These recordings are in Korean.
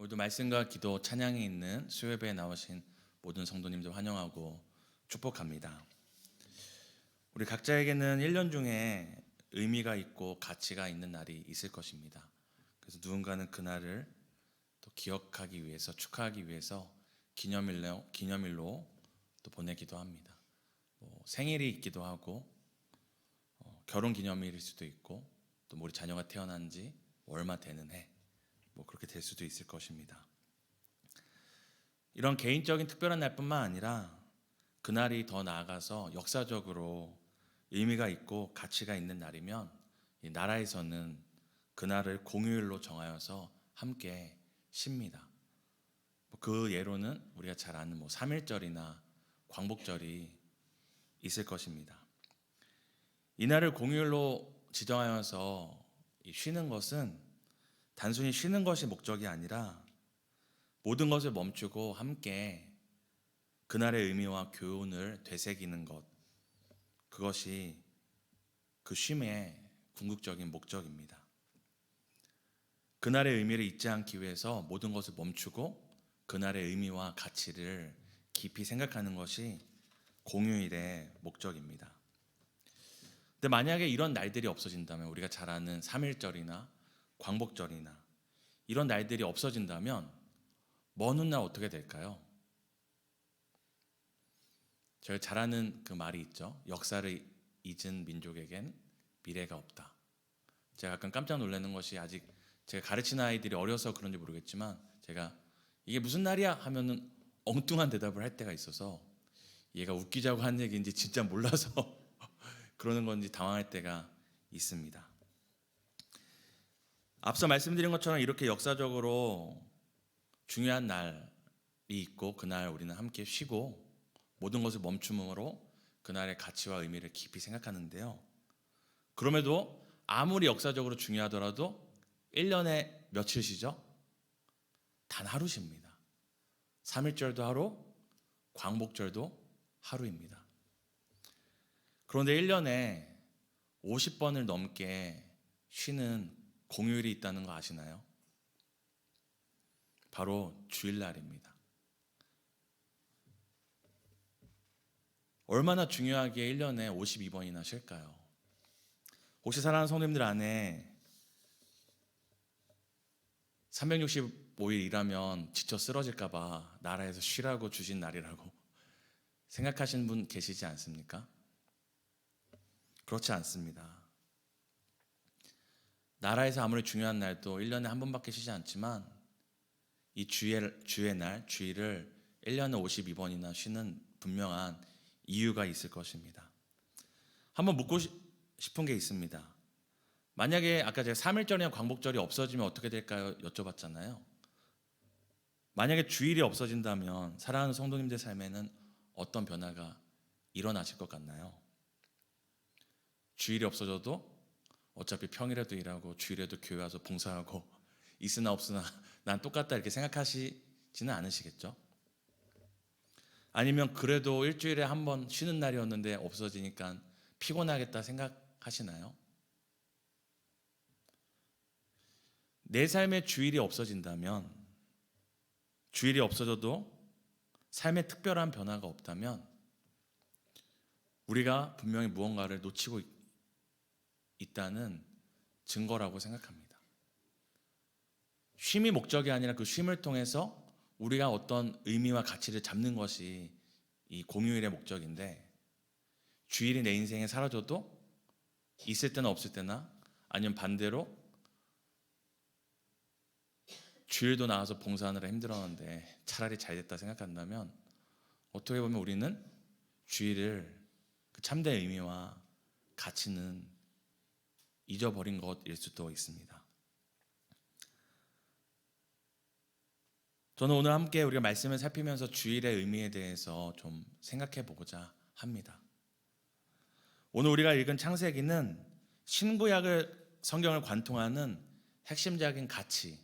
오늘도 말씀과 기도, 찬양이 있는 수요예배에 나오신 모든 성도님들 환영하고 축복합니다. 우리 각자에게는 1년 중에 의미가 있고 가치가 있는 날이 있을 것입니다. 그래서 누군가는 그날을 또 기억하기 위해서, 축하하기 위해서 기념일로 또 보내기도 합니다. 생일이 있기도 하고 결혼 기념일일 수도 있고, 또 우리 자녀가 태어난 지 얼마 되는 해, 그렇게 될 수도 있을 것입니다. 이런 개인적인 특별한 날뿐만 아니라 그날이 더 나아가서 역사적으로 의미가 있고 가치가 있는 날이면 이 나라에서는 그날을 공휴일로 정하여서 함께 쉽니다. 그 예로는 우리가 잘 아는 3.1절이나 광복절이 있을 것입니다. 이날을 공휴일로 지정하여서 쉬는 것은 단순히 쉬는 것이 목적이 아니라 모든 것을 멈추고 함께 그날의 의미와 교훈을 되새기는 것, 그것이 그 쉼의 궁극적인 목적입니다. 그날의 의미를 잊지 않기 위해서 모든 것을 멈추고 그날의 의미와 가치를 깊이 생각하는 것이 공휴일의 목적입니다. 근데 만약에 이런 날들이 없어진다면, 우리가 잘 아는 3.1절이나 광복절이나 이런 날들이 없어진다면 먼 훗날 어떻게 될까요? 저희 잘 아는 그 말이 있죠. 역사를 잊은 민족에겐 미래가 없다. 제가 약간 깜짝 놀라는 것이, 아직 제가 가르치는 아이들이 어려서 그런지 모르겠지만 제가 이게 무슨 날이야 하면은 엉뚱한 대답을 할 때가 있어서 얘가 웃기자고 하는 얘기인지 진짜 몰라서 그러는 건지 당황할 때가 있습니다. 앞서 말씀드린 것처럼 이렇게 역사적으로 중요한 날이 있고, 그날 우리는 함께 쉬고 모든 것을 멈춤으로 그날의 가치와 의미를 깊이 생각하는데요. 그럼에도 아무리 역사적으로 중요하더라도 1년에 며칠 쉬죠? 단 하루 쉽니다. 3.1절도 하루, 광복절도 하루입니다. 그런데 1년에 50번을 넘게 쉬는 공휴일이 있다는 거 아시나요? 바로 주일날입니다. 얼마나 중요하게 1년에 52번이나 쉴까요? 혹시 사랑하는 성도님들 안에 365일 일하면 지쳐 쓰러질까봐 나라에서 쉬라고 주신 날이라고 생각하시는 분 계시지 않습니까? 그렇지 않습니다. 나라에서 아무리 중요한 날도 1년에 한 번밖에 쉬지 않지만 이 주의 날, 주일을 1년에 52번이나 쉬는 분명한 이유가 있을 것입니다. 한번 묻고 싶은 게 있습니다. 만약에 아까 제가 3.1절이나 광복절이 없어지면 어떻게 될까요? 여쭤봤잖아요. 만약에 주일이 없어진다면 사랑하는 성도님들 삶에는 어떤 변화가 일어나실 것 같나요? 주일이 없어져도 어차피 평일에도 일하고 주일에도 교회 와서 봉사하고 있으나 없으나 난 똑같다 이렇게 생각하시지는 않으시겠죠? 아니면 그래도 일주일에 한 번 쉬는 날이었는데 없어지니까 피곤하겠다 생각하시나요? 내 삶의 주일이 없어진다면, 주일이 없어져도 삶에 특별한 변화가 없다면 우리가 분명히 무언가를 놓치고 있다는 증거라고 생각합니다. 쉼이 목적이 아니라 그 쉼을 통해서 우리가 어떤 의미와 가치를 잡는 것이 이 공휴일의 목적인데, 주일이 내 인생에 사라져도 있을 때나 없을 때나, 아니면 반대로 주일도 나와서 봉사하느라 힘들었는데 차라리 잘 됐다 생각한다면 어떻게 보면 우리는 주일을 그 참된 의미와 가치는 잊어버린 것일 수도 있습니다. 저는 오늘 함께 우리가 말씀을 살피면서 주일의 의미에 대해서 좀 생각해 보고자 합니다. 오늘 우리가 읽은 창세기는 신구약을 성경을 관통하는 핵심적인 가치,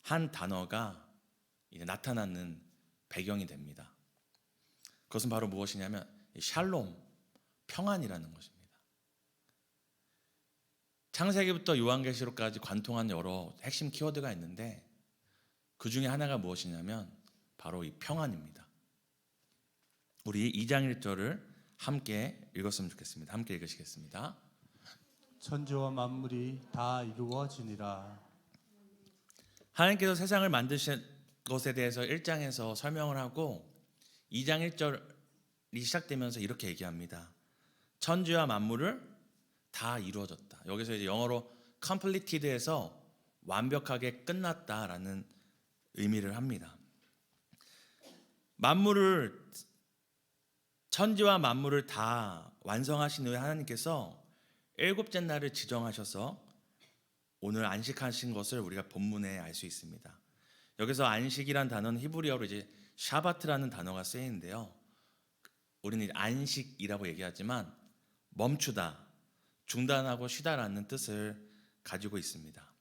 한 단어가 이제 나타나는 배경이 됩니다. 그것은 바로 무엇이냐면 샬롬, 평안이라는 것입니다. 창세기부터 요한계시록까지 관통한 여러 핵심 키워드가 있는데 그 중에 하나가 무엇이냐면 바로 이 평안입니다. 우리 2장 1절을 함께 읽었으면 좋겠습니다. 함께 읽으시겠습니다. 천지와 만물이 다 이루어지니라. 하나님께서 세상을 만드신 것에 대해서 1장에서 설명을 하고 2장 1절이 시작되면서 이렇게 얘기합니다. 천지와 만물을 다 이루어졌다. 여기서 이제 영어로 completed에서 완벽하게 끝났다라는 의미를 합니다. 천지와 만물을 다 완성하신 후에 하나님께서 일곱째 날을 지정하셔서 오늘 안식하신 것을 우리가 본문에 알 수 있습니다. 여기서 안식이란 단어는 히브리어로 이제 샤바트라는 단어가 쓰이는데요. 우리는 안식이라고 얘기하지만 멈추다, 중단하고 쉬다라는 뜻을 가지고 있습니다.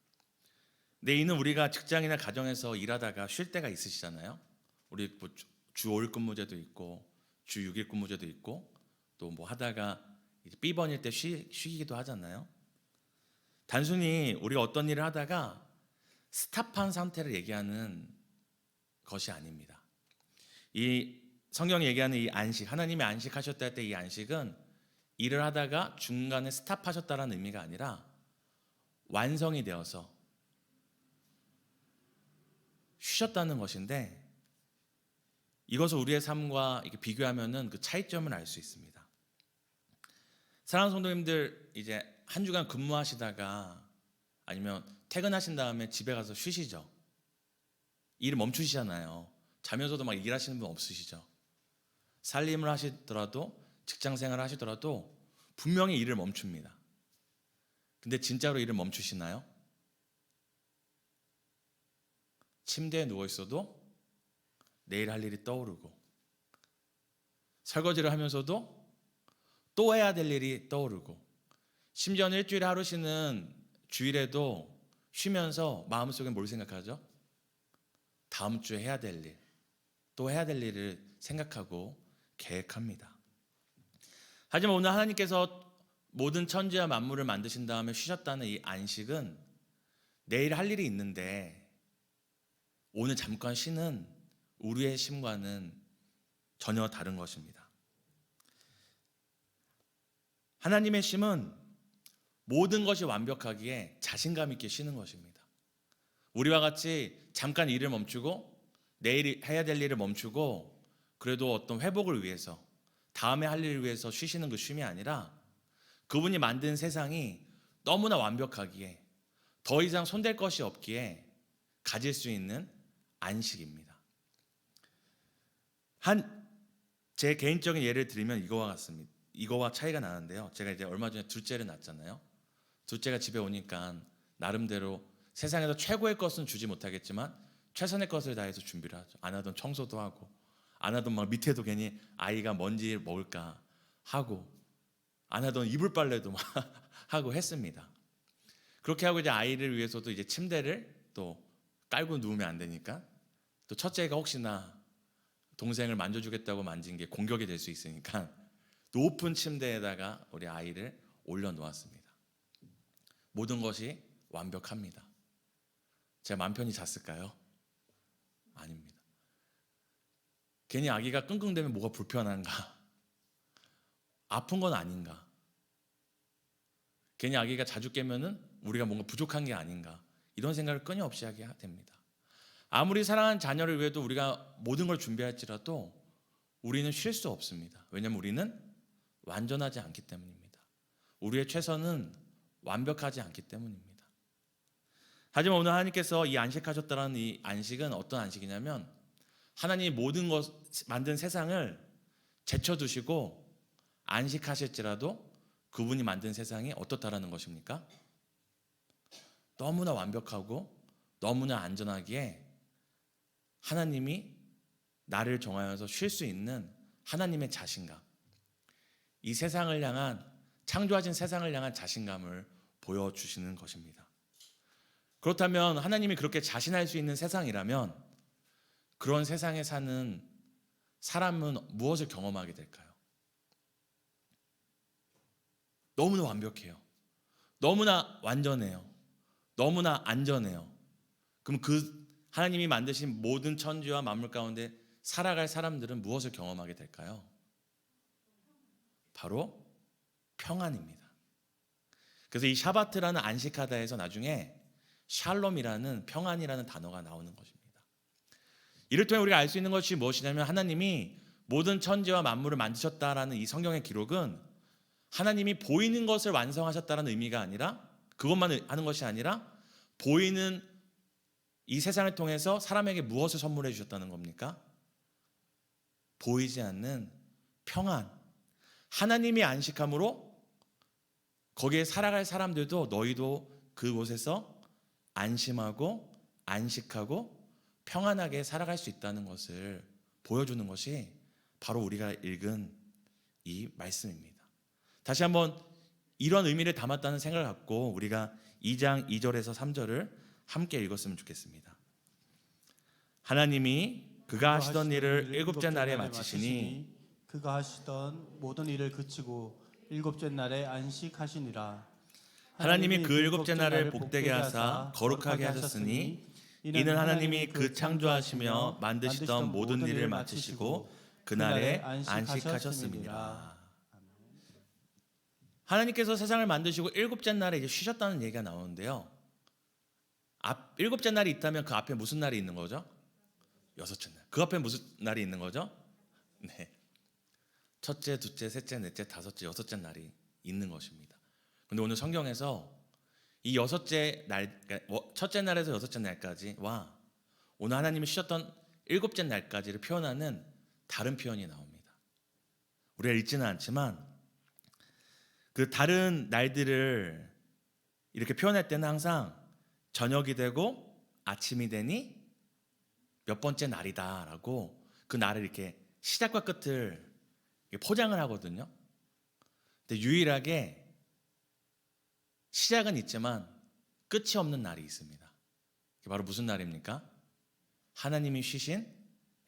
근데 이는 우리가 직장이나 가정에서 일하다가 쉴 때가 있으시잖아요. 우리 뭐 주 5일 근무제도 있고 주 6일 근무제도 있고 또 뭐 하다가 삐번일 때 쉬기도 하잖아요. 단순히 우리가 어떤 일을 하다가 스탑한 상태를 얘기하는 것이 아닙니다. 이 성경이 얘기하는 이 안식, 하나님이 안식하셨다 할 때 이 안식은 일을 하다가 중간에 스탑하셨다라는 의미가 아니라 완성이 되어서 쉬셨다는 것인데, 이것을 우리의 삶과 이렇게 비교하면은 그 차이점을 알 수 있습니다. 사랑하는 성도님들, 이제 한 주간 근무하시다가 아니면 퇴근하신 다음에 집에 가서 쉬시죠. 일 멈추시잖아요. 자면서도 막 일하시는 분 없으시죠. 살림을 하시더라도 직장 생활을 하시더라도 분명히 일을 멈춥니다. 근데 진짜로 일을 멈추시나요? 침대에 누워 있어도 내일 할 일이 떠오르고, 설거지를 하면서도 또 해야 될 일이 떠오르고, 심지어는 일주일에 하루 쉬는 주일에도 쉬면서 마음속에 뭘 생각하죠? 다음 주에 해야 될 일, 또 해야 될 일을 생각하고 계획합니다. 하지만 오늘 하나님께서 모든 천지와 만물을 만드신 다음에 쉬셨다는 이 안식은 내일 할 일이 있는데 오늘 잠깐 쉬는 우리의 쉼과는 전혀 다른 것입니다. 하나님의 쉼은 모든 것이 완벽하기에 자신감 있게 쉬는 것입니다. 우리와 같이 잠깐 일을 멈추고 내일 해야 될 일을 멈추고 그래도 어떤 회복을 위해서, 다음에 할 일을 위해서 쉬시는 그 쉼이 아니라 그분이 만든 세상이 너무나 완벽하기에 더 이상 손댈 것이 없기에 가질 수 있는 안식입니다. 제 개인적인 예를 들면 이거와 같습니다. 이거와 차이가 나는데요. 제가 이제 얼마 전에 둘째를 낳았잖아요. 둘째가 집에 오니까 나름대로 세상에서 최고의 것은 주지 못하겠지만 최선의 것을 다해서 준비를 하죠. 안 하던 청소도 하고, 안 하던 막 밑에도 괜히 아이가 먼지 먹을까 하고, 안 하던 이불 빨래도 막 하고 했습니다. 그렇게 하고 이제 아이를 위해서도 이제 침대를 또 깔고 누우면 안 되니까, 또 첫째가 혹시나 동생을 만져주겠다고 만진 게 공격이 될 수 있으니까 높은 침대에다가 우리 아이를 올려놓았습니다. 모든 것이 완벽합니다. 제가 맘 편히 잤을까요? 아닙니다. 괜히 아기가 끙끙대면 뭐가 불편한가? 아픈 건 아닌가? 괜히 아기가 자주 깨면은 우리가 뭔가 부족한 게 아닌가? 이런 생각을 끊임없이 하게 됩니다. 아무리 사랑하는 자녀를 위해도 우리가 모든 걸 준비할지라도 우리는 쉴 수 없습니다. 왜냐하면 우리는 완전하지 않기 때문입니다. 우리의 최선은 완벽하지 않기 때문입니다. 하지만 오늘 하나님께서 이 안식하셨다는 이 안식은 어떤 안식이냐면, 하나님이 모든 것 만든 세상을 제쳐두시고 안식하실지라도 그분이 만든 세상이 어떻다라는 것입니까? 너무나 완벽하고 너무나 안전하기에 하나님이 나를 정하여서 쉴 수 있는 하나님의 자신감, 이 세상을 향한, 창조하신 세상을 향한 자신감을 보여주시는 것입니다. 그렇다면 하나님이 그렇게 자신할 수 있는 세상이라면 그런 세상에 사는 사람은 무엇을 경험하게 될까요? 너무나 완벽해요. 너무나 완전해요. 너무나 안전해요. 그럼 그 하나님이 만드신 모든 천지와 만물 가운데 살아갈 사람들은 무엇을 경험하게 될까요? 바로 평안입니다. 그래서 이 샤바트라는 안식하다에서 나중에 샬롬이라는 평안이라는 단어가 나오는 것입니다. 이를 통해 우리가 알 수 있는 것이 무엇이냐면 하나님이 모든 천지와 만물을 만드셨다라는 이 성경의 기록은 하나님이 보이는 것을 완성하셨다는 의미가 아니라, 그것만 하는 것이 아니라 보이는 이 세상을 통해서 사람에게 무엇을 선물해 주셨다는 겁니까? 보이지 않는 평안. 하나님이 안식함으로 거기에 살아갈 사람들도 너희도 그곳에서 안심하고 안식하고 평안하게 살아갈 수 있다는 것을 보여주는 것이 바로 우리가 읽은 이 말씀입니다. 다시 한번 이런 의미를 담았다는 생각을 갖고 우리가 2장 2절에서 3절을 함께 읽었으면 좋겠습니다. 하나님이 그가 하시던 일을 일곱째 날에 마치시니 그가 하시던 모든 일을 그치고 일곱째 날에 안식하시니라. 하나님이 그 일곱째 날을 복되게 하사 거룩하게 하셨으니 이는 하나님이 그 창조하시며 만드시던 모든 일을 마치시고 그날에 안식하셨습니다. 하나님께서 세상을 만드시고 일곱째 날에 이제 쉬셨다는 얘기가 나오는데요. 일곱째 날이 있다면 그 앞에 무슨 날이 있는 거죠? 여섯째 날. 그 앞에 무슨 날이 있는 거죠? 네. 첫째, 둘째, 셋째, 넷째, 다섯째, 여섯째 날이 있는 것입니다. 그런데 오늘 성경에서 이 여섯째 날, 그러니까 첫째 날에서 여섯째 날까지와 오늘 하나님이 쉬셨던 일곱째 날까지를 표현하는 다른 표현이 나옵니다. 우리가 읽지는 않지만 그 다른 날들을 이렇게 표현할 때는 항상 저녁이 되고 아침이 되니 몇 번째 날이다라고 그 날을 이렇게 시작과 끝을 포장을 하거든요. 근데 유일하게 시작은 있지만 끝이 없는 날이 있습니다. 그게 바로 무슨 날입니까? 하나님이 쉬신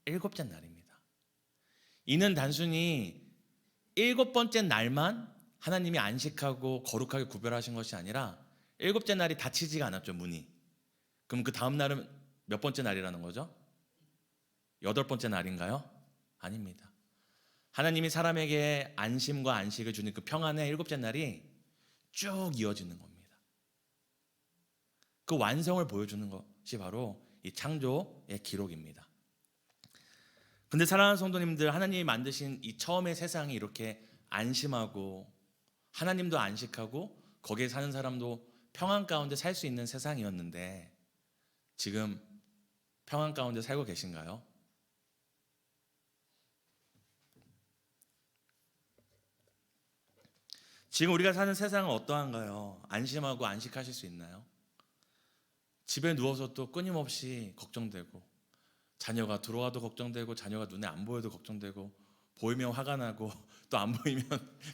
일곱째 날입니다. 이는 단순히 일곱 번째 날만 하나님이 안식하고 거룩하게 구별하신 것이 아니라 일곱째 날이 닫히지가 않았죠, 문이. 그럼 그 다음 날은 몇 번째 날이라는 거죠? 여덟 번째 날인가요? 아닙니다. 하나님이 사람에게 안심과 안식을 주는 그 평안의 일곱째 날이 쭉 이어지는 겁니다. 그 완성을 보여주는 것이 바로 이 창조의 기록입니다. 근데 사랑하는 성도님들, 하나님이 만드신 이 처음의 세상이 이렇게 안심하고 하나님도 안식하고 거기에 사는 사람도 평안 가운데 살 수 있는 세상이었는데 지금 평안 가운데 살고 계신가요? 지금 우리가 사는 세상은 어떠한가요? 안심하고 안식하실 수 있나요? 집에 누워서 또 끊임없이 걱정되고 자녀가 들어와도 걱정되고 자녀가 눈에 안 보여도 걱정되고 보이면 화가 나고 또 안 보이면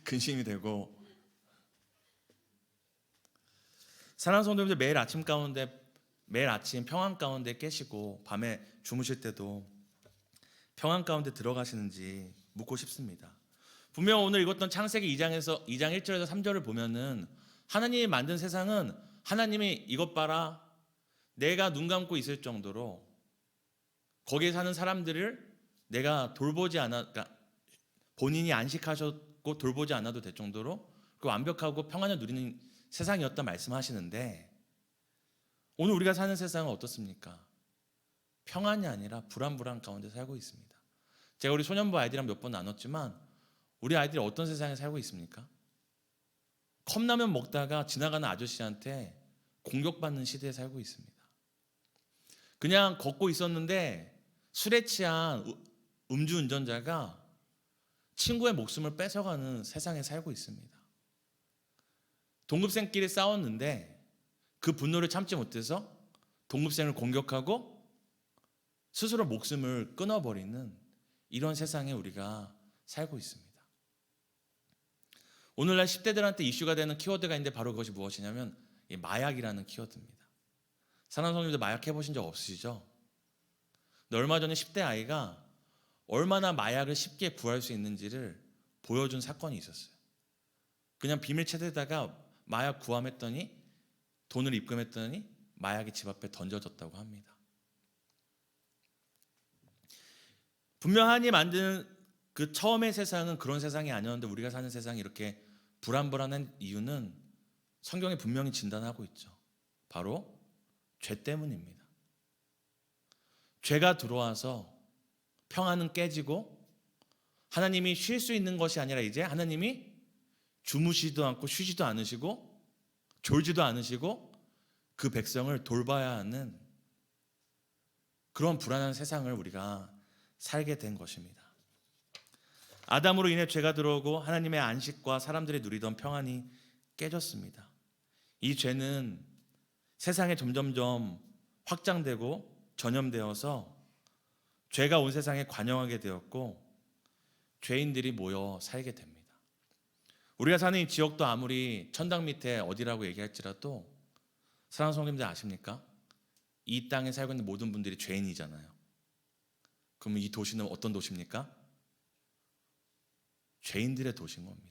근심이 되고 사랑하는 성도님들 매일 아침 평안 가운데 깨시고 밤에 주무실 때도 평안 가운데 들어가시는지 묻고 싶습니다. 분명 오늘 읽었던 창세기 2장 1절에서 3절을 보면은 하나님이 만든 세상은 하나님이 이것 봐라 내가 눈 감고 있을 정도로 거기에 사는 사람들을 내가 돌보지 않아 그러니까 본인이 안식하셨고 돌보지 않아도 될 정도로 그 완벽하고 평안을 누리는 세상이었다 말씀하시는데 오늘 우리가 사는 세상은 어떻습니까? 평안이 아니라 불안 가운데 살고 있습니다. 제가 우리 소년부 아이들이랑 몇 번 나눴지만 우리 아이들이 어떤 세상에 살고 있습니까? 컵라면 먹다가 지나가는 아저씨한테 공격받는 시대에 살고 있습니다. 그냥 걷고 있었는데 술에 취한 음주운전자가 친구의 목숨을 뺏어가는 세상에 살고 있습니다. 동급생끼리 싸웠는데 그 분노를 참지 못해서 동급생을 공격하고 스스로 목숨을 끊어버리는 이런 세상에 우리가 살고 있습니다. 오늘날 10대들한테 이슈가 되는 키워드가 있는데 바로 그것이 무엇이냐면 이 마약이라는 키워드입니다. 사랑하는 성도님들 마약 해보신 적 없으시죠? 근데 얼마 전에 10대 아이가 얼마나 마약을 쉽게 구할 수 있는지를 보여준 사건이 있었어요. 그냥 비밀체대에다가 마약 구함했더니 돈을 입금했더니 마약이 집 앞에 던져졌다고 합니다. 분명 하나님이 만든 그 처음의 세상은 그런 세상이 아니었는데 우리가 사는 세상이 이렇게 불안불안한 이유는 성경에 분명히 진단하고 있죠. 바로 죄 때문입니다. 죄가 들어와서 평안은 깨지고 하나님이 쉴 수 있는 것이 아니라 이제 하나님이 주무시지도 않고 쉬지도 않으시고 졸지도 않으시고 그 백성을 돌봐야 하는 그런 불안한 세상을 우리가 살게 된 것입니다. 아담으로 인해 죄가 들어오고 하나님의 안식과 사람들이 누리던 평안이 깨졌습니다. 이 죄는 세상에 점점점 확장되고 전염되어서 죄가 온 세상에 관영하게 되었고 죄인들이 모여 살게 됩니다. 우리가 사는 이 지역도 아무리 천당 밑에 어디라고 얘기할지라도 사랑하는 성도님들 아십니까? 이 땅에 살고 있는 모든 분들이 죄인이잖아요. 그러면 이 도시는 어떤 도시입니까? 죄인들의 도시인 겁니다.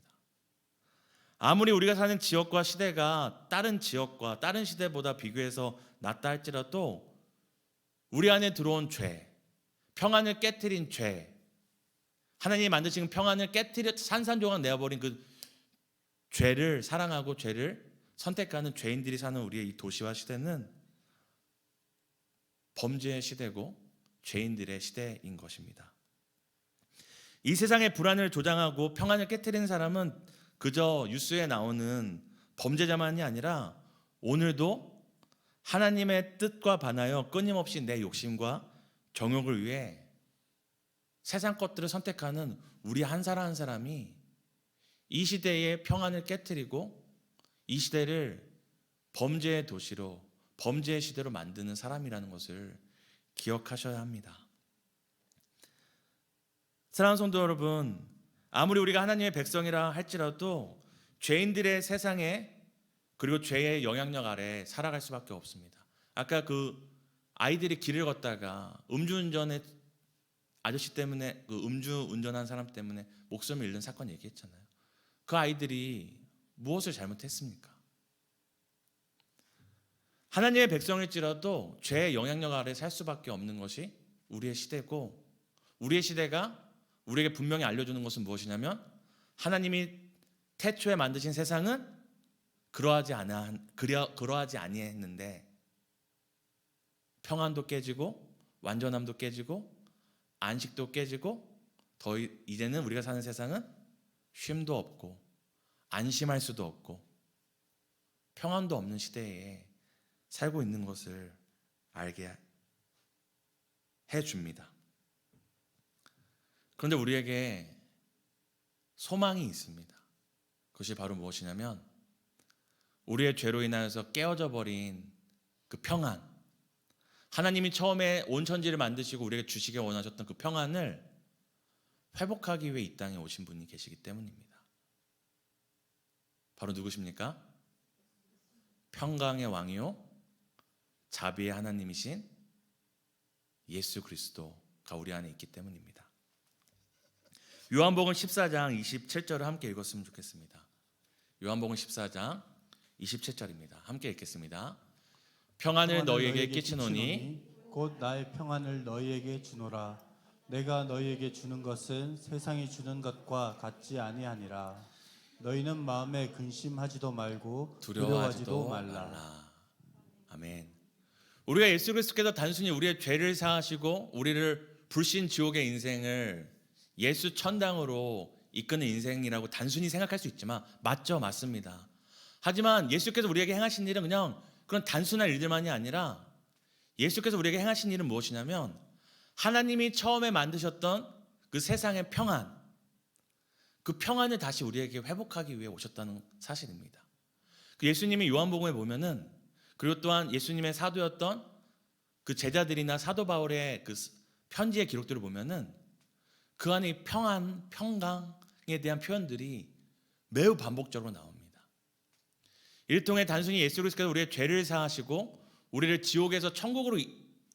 아무리 우리가 사는 지역과 시대가 다른 지역과 다른 시대보다 비교해서 낫다 할지라도 우리 안에 들어온 죄, 평안을 깨트린 죄, 하나님이 만드신 평안을 깨트려 산산조각 내어버린 그 죄를 사랑하고 죄를 선택하는 죄인들이 사는 우리의 이 도시와 시대는 범죄의 시대고 죄인들의 시대인 것입니다. 이 세상의 불안을 조장하고 평안을 깨트리는 사람은 그저 뉴스에 나오는 범죄자만이 아니라 오늘도 하나님의 뜻과 반하여 끊임없이 내 욕심과 정욕을 위해 세상 것들을 선택하는 우리 한 사람 한 사람이 이 시대의 평안을 깨트리고 이 시대를 범죄의 도시로, 범죄의 시대로 만드는 사람이라는 것을 기억하셔야 합니다. 사랑하는 성도 여러분, 아무리 우리가 하나님의 백성이라 할지라도 죄인들의 세상에 그리고 죄의 영향력 아래 살아갈 수밖에 없습니다. 아까 그 아이들이 길을 걷다가 음주운전의 아저씨 때문에, 그 음주운전한 사람 때문에 목숨을 잃는 사건 얘기했잖아요. 그 아이들이 무엇을 잘못했습니까? 하나님의 백성일지라도 죄의 영향력 아래 살 수밖에 없는 것이 우리의 시대고, 우리의 시대가 우리에게 분명히 알려주는 것은 무엇이냐면 하나님이 태초에 만드신 세상은 그러하지 아니했는데 평안도 깨지고 완전함도 깨지고 안식도 깨지고 이제는 우리가 사는 세상은 쉼도 없고 안심할 수도 없고 평안도 없는 시대에 살고 있는 것을 알게 해줍니다. 그런데 우리에게 소망이 있습니다. 그것이 바로 무엇이냐면 우리의 죄로 인하여서 깨어져 버린 그 평안, 하나님이 처음에 온 천지를 만드시고 우리에게 주시길 원하셨던 그 평안을 회복하기 위해 이 땅에 오신 분이 계시기 때문입니다. 바로 누구십니까? 평강의 왕이요 자비의 하나님이신 예수 그리스도가 우리 안에 있기 때문입니다. 요한복음 14장 27절을 함께 읽었으면 좋겠습니다. 요한복음 14장 27절입니다. 함께 읽겠습니다. 평안을 너희에게 끼치노니 곧 나의 평안을 너희에게 주노라. 내가 너희에게 주는 것은 세상이 주는 것과 같지 아니하니라. 너희는 마음에 근심하지도 말고 두려워하지도 말라. 아멘. 우리가 예수 그리스도께서 단순히 우리의 죄를 사하시고 우리를 불신 지옥의 인생을 예수 천당으로 이끄는 인생이라고 단순히 생각할 수 있지만 맞죠, 맞습니다. 하지만 예수께서 우리에게 행하신 일은 그냥 그런 단순한 일들만이 아니라 예수께서 우리에게 행하신 일은 무엇이냐면 하나님이 처음에 만드셨던 그 세상의 평안, 그 평안을 다시 우리에게 회복하기 위해 오셨다는 사실입니다. 그 예수님이 요한복음에 보면은, 그리고 또한 예수님의 사도였던 그 제자들이나 사도 바울의 그 편지의 기록들을 보면은 그 안에 평안, 평강에 대한 표현들이 매우 반복적으로 나옵니다. 이를 통해 단순히 예수 그리스도께서 우리의 죄를 사하시고 우리를 지옥에서 천국으로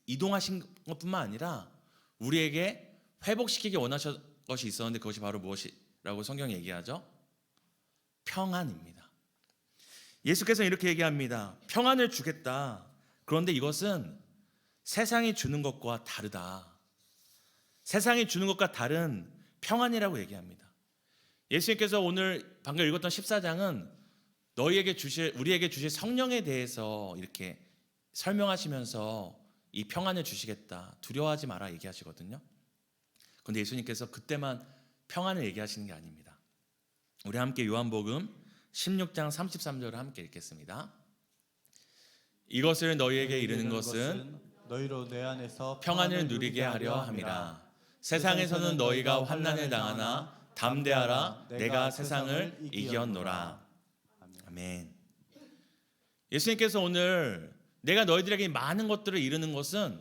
이동하신 것뿐만 아니라 우리에게 회복시키기 원하신 것이 있었는데 그것이 바로 무엇이라고 성경이 얘기하죠? 평안입니다. 예수께서는 이렇게 얘기합니다. 평안을 주겠다. 그런데 이것은 세상이 주는 것과 다르다. 세상이 주는 것과 다른 평안이라고 얘기합니다. 예수님께서 오늘 방금 읽었던 14장은 우리에게 주실 성령에 대해서 이렇게 설명하시면서 이 평안을 주시겠다, 두려워하지 마라 얘기하시거든요. 그런데 예수님께서 그때만 평안을 얘기하시는 게 아닙니다. 우리 함께 요한복음 16장 33절을 함께 읽겠습니다. 이것을 너희에게 이르는 것은 너희로 내 안에서 평안을 누리게 하려 함이라. 세상에서는 너희가 환난을 당하나 담대하라, 내가 세상을 이겼노라. 아멘. 예수님께서 오늘 내가 너희들에게 많은 것들을 이루는 것은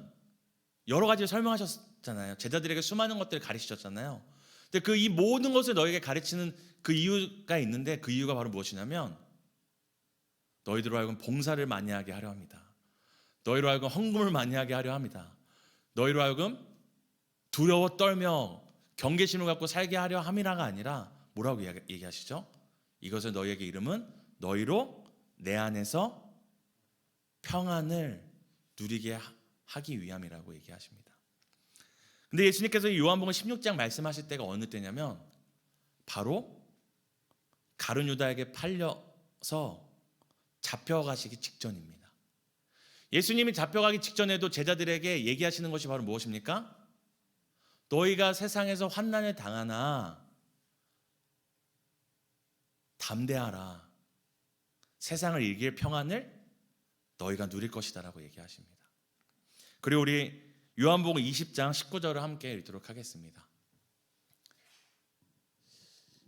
여러 가지 설명하셨잖아요. 제자들에게 수많은 것들을 가르치셨잖아요. 근데 이 모든 것을 너희에게 가르치는 그 이유가 있는데, 그 이유가 바로 무엇이냐면 너희들로 하여금 봉사를 많이 하게 하려 합니다. 너희로 하여금 헌금을 많이 하게 하려 합니다. 너희로 하여금 두려워 떨며 경계심을 갖고 살게 하려 함이라가 아니라 뭐라고 얘기하시죠? 이것을 너희에게 이름은 너희로 내 안에서 평안을 누리게 하기 위함이라고 얘기하십니다. 근데 예수님께서 요한복음 16장 말씀하실 때가 어느 때냐면 바로 가룟 유다에게 팔려서 잡혀가시기 직전입니다. 예수님이 잡혀가기 직전에도 제자들에게 얘기하시는 것이 바로 무엇입니까? 너희가 세상에서 환난을 당하나 담대하라. 세상을 이길 평안을 너희가 누릴 것이다라고 얘기하십니다. 그리고 우리 요한복음 20장 19절을 함께 읽도록 하겠습니다.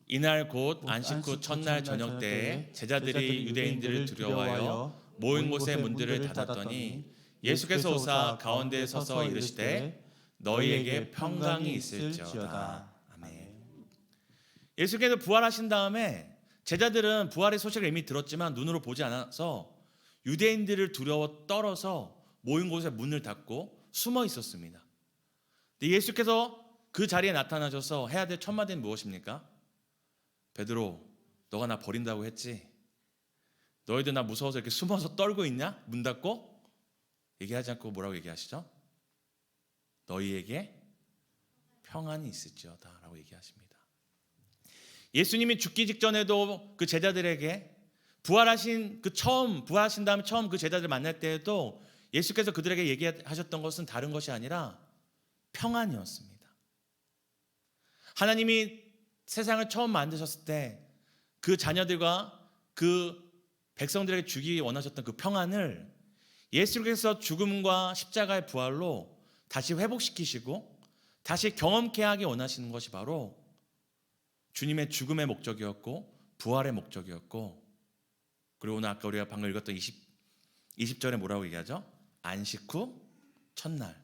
이날 곧 안식 후 첫날 저녁 때에 제자들이 유대인들을 두려워하여 모인 곳의 문들을 닫았더니 예수께서 오사 가운데에 서서 이르시되 너희에게 평강이 있을지어다. 아멘. 예수께서 부활하신 다음에 제자들은 부활의 소식을 이미 들었지만 눈으로 보지 않아서 유대인들을 두려워 떨어서 모인 곳에 문을 닫고 숨어 있었습니다. 근데 예수께서 그 자리에 나타나셔서 해야 될 첫 마디는 무엇입니까? 베드로, 너가 나 버린다고 했지? 너희들 나 무서워서 이렇게 숨어서 떨고 있냐? 문 닫고? 얘기하지 않고 뭐라고 얘기하시죠? 너희에게 평안이 있을지어다 라고 얘기하십니다. 예수님이 죽기 직전에도 그 제자들에게 부활하신 다음에 처음 그 제자들 만날 때에도 예수께서 그들에게 얘기하셨던 것은 다른 것이 아니라 평안이었습니다. 하나님이 세상을 처음 만드셨을 때 그 자녀들과 그 백성들에게 주기 원하셨던 그 평안을 예수께서 죽음과 십자가의 부활로 다시 회복시키시고 다시 경험케 하기 원하시는 것이 바로 주님의 죽음의 목적이었고 부활의 목적이었고, 그리고 오늘 아까 우리가 방금 읽었던 20절에 뭐라고 얘기하죠? 안식 후 첫날,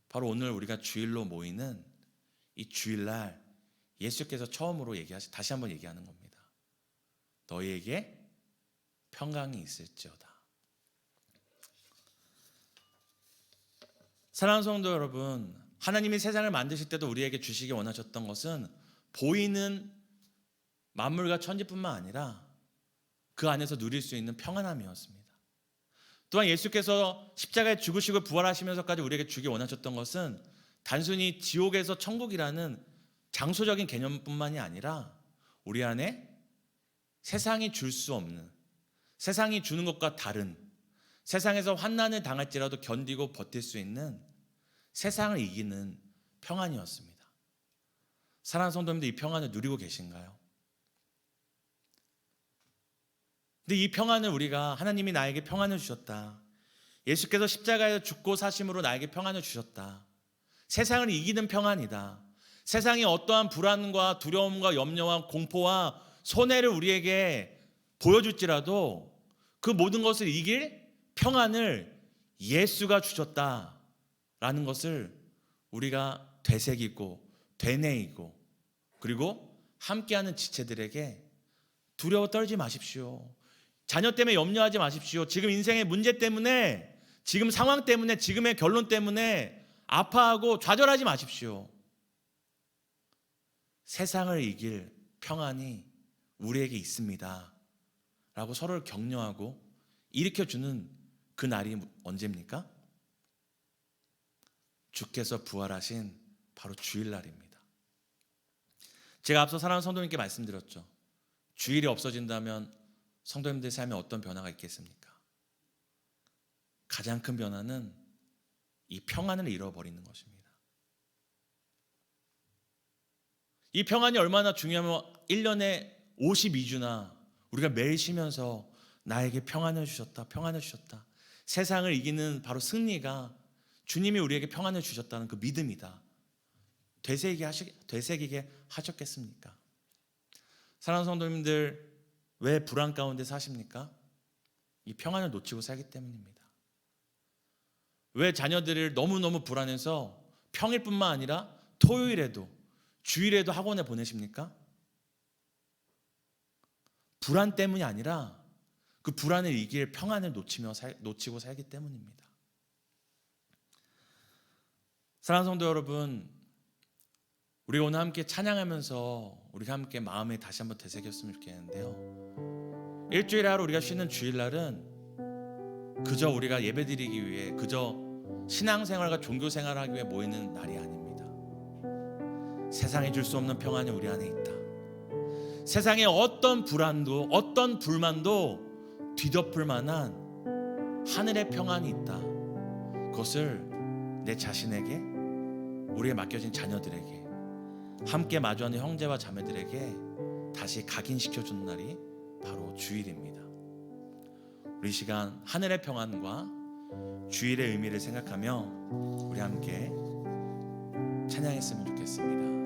바로 오늘 우리가 주일로 모이는 이 주일날 예수께서 처음으로 다시 한번 얘기하는 겁니다. 너희에게 평강이 있을지어다. 사랑하는 성도 여러분, 하나님이 세상을 만드실 때도 우리에게 주시기 원하셨던 것은 보이는 만물과 천지뿐만 아니라 그 안에서 누릴 수 있는 평안함이었습니다. 또한 예수께서 십자가에 죽으시고 부활하시면서까지 우리에게 주기 원하셨던 것은 단순히 지옥에서 천국이라는 장소적인 개념뿐만이 아니라 우리 안에 세상이 줄 수 없는, 세상이 주는 것과 다른, 세상에서 환난을 당할지라도 견디고 버틸 수 있는 세상을 이기는 평안이었습니다. 사랑하는 성도님들, 이 평안을 누리고 계신가요? 근데 이 평안을 우리가, 하나님이 나에게 평안을 주셨다, 예수께서 십자가에서 죽고 사심으로 나에게 평안을 주셨다, 세상을 이기는 평안이다, 세상이 어떠한 불안과 두려움과 염려와 공포와 손해를 우리에게 보여줄지라도 그 모든 것을 이길 평안을 예수가 주셨다라는 것을 우리가 되새기고 되뇌이고, 그리고 함께하는 지체들에게 두려워 떨지 마십시오. 자녀 때문에 염려하지 마십시오. 지금 인생의 문제 때문에, 지금 상황 때문에, 지금의 결론 때문에 아파하고 좌절하지 마십시오. 세상을 이길 평안이 우리에게 있습니다 라고 서로를 격려하고 일으켜주는 그 날이 언제입니까? 주께서 부활하신 바로 주일날입니다. 제가 앞서 사랑하는 성도님께 말씀드렸죠. 주일이 없어진다면 성도님들의 삶에 어떤 변화가 있겠습니까? 가장 큰 변화는 이 평안을 잃어버리는 것입니다. 이 평안이 얼마나 중요하면 1년에 52주나 우리가 매일 쉬면서 나에게 평안을 주셨다, 평안을 주셨다. 세상을 이기는 바로 승리가 주님이 우리에게 평안을 주셨다는 그 믿음이다. 되새기게 하셨겠습니까? 사랑하는 성도님들, 왜 불안 가운데 사십니까? 이 평안을 놓치고 살기 때문입니다. 왜 자녀들을 너무너무 불안해서 평일뿐만 아니라 토요일에도 주일에도 학원에 보내십니까? 불안 때문이 아니라 그 불안을 이길 평안을 놓치고 살기 때문입니다. 사랑하는 성도 여러분, 우리 오늘 함께 찬양하면서 우리가 함께 마음에 다시 한번 되새겼으면 좋겠는데요. 일주일에 하루 우리가 쉬는 주일날은 그저 우리가 예배드리기 위해, 그저 신앙생활과 종교생활을 하기 위해 모이는 날이 아닙니다. 세상이 줄 수 없는 평안이 우리 안에 있다. 세상의 어떤 불안도, 어떤 불만도 뒤덮을 만한 하늘의 평안이 있다. 그것을 내 자신에게, 우리에 맡겨진 자녀들에게, 함께 마주하는 형제와 자매들에게 다시 각인시켜주는 날이 바로 주일입니다. 우리 시간 하늘의 평안과 주일의 의미를 생각하며 우리 함께 찬양했으면 좋겠습니다.